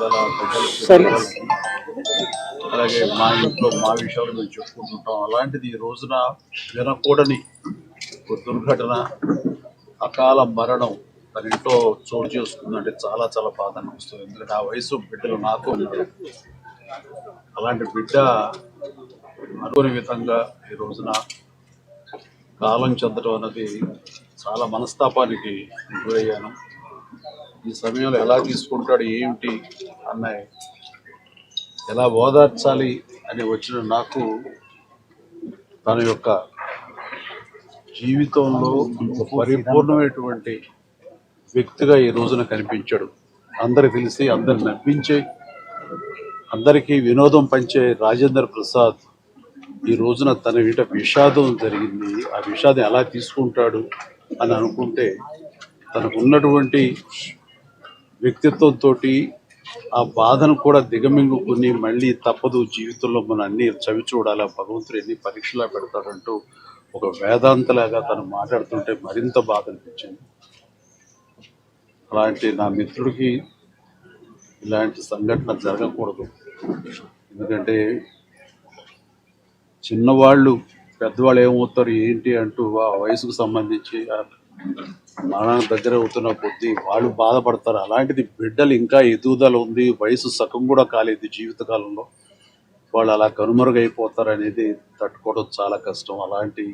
ఎదుగుదల, బిడ్డలకి అలాగే మా ఇంట్లో మా విషయాలు మేము చెప్పుకుంటుంటాం. అలాంటిది ఈ రోజున వినకూడని ఒక దుర్ఘటన, అకాల మరణం తన ఇంట్లో చోటు చేసుకుందంటే చాలా చాలా బాధ అనిపిస్తుంది. ఎందుకంటే ఆ వయసు బిడ్డలు నాకు ఉన్నారు. అలాంటి బిడ్డ అనుకోని విధంగా ఈ రోజున కాలం చెందడం అన్నది చాలా మనస్తాపానికి గురయ్యాను. ఈ సమయంలో ఎలా తీసుకుంటాడు ఏమిటి అన్న, ఎలా ఓదార్చాలి అని వచ్చిన నాకు తన యొక్క జీవితంలో ఒక పరిపూర్ణమైనటువంటి వ్యక్తిగా ఈ రోజున కనిపించాడు. అందరికి తెలిసి అందరిని నవ్వించే, అందరికీ వినోదం పంచే రాజేంద్ర ప్రసాద్ ఈ రోజున తన ఇంట విషాదం జరిగింది. ఆ విషాదం ఎలా తీసుకుంటాడు అని అనుకుంటే తనకు ఉన్నటువంటి వ్యక్తిత్వంతో ఆ బాధను కూడా దిగమింగుకుని మళ్ళీ తప్పదు జీవితంలో మనం అన్ని చవి చూడాలా, భగవంతుడు ఎన్ని పరీక్షలా పెడతాడంటూ ఒక వేదాంతలాగా తను మాట్లాడుతుంటే మరింత బాధ అనిపించింది. అలాంటి నా మిత్రుడికి ఇలాంటి సంఘటన జరగకూడదు. ఎందుకంటే చిన్నవాళ్ళు పెద్దవాళ్ళు ఏమవుతారు ఏంటి అంటూ ఆ వయసుకు సంబంధించి మరణానికి దగ్గర అవుతున్న కొద్దీ వాళ్ళు బాధపడతారు. అలాంటిది బిడ్డలు ఇంకా ఎదుగుదల ఉంది, వయసు సగం కూడా కాలేదు జీవితకాలంలో, వాళ్ళు అలా కనుమరుగైపోతారు అనేది తట్టుకోవడం చాలా కష్టం. అలాంటి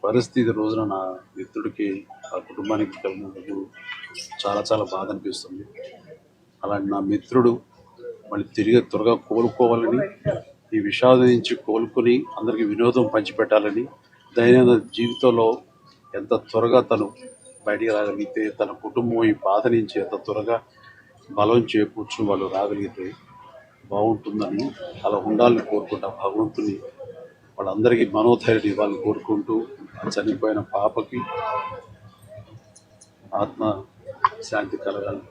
పరిస్థితి రోజున నా మిత్రుడికి, ఆ కుటుంబానికి కలిగినందుకు చాలా చాలా బాధ అనిపిస్తుంది. అలాంటి నా మిత్రుడు మళ్ళీ తిరిగి త్వరగా కోలుకోవాలని, ఈ విషాదం నుంచి కోలుకొని అందరికీ వినోదం పంచిపెట్టాలని, దైనందిన జీవితంలో ఎంత త్వరగా తను బయటికి రాగలిగితే, తన కుటుంబం ఈ బాధ నుంచి ఎంత త్వరగా బలం చేకూర్చు వాళ్ళు రాగలిగితే బాగుంటుందని, అలా ఉండాలని కోరుకుంటా. భగవంతుని వాళ్ళందరికీ మనోధైర్యం ఇవ్వాలని కోరుకుంటూ, చనిపోయిన పాపకి ఆత్మ శాంతి కలగాలని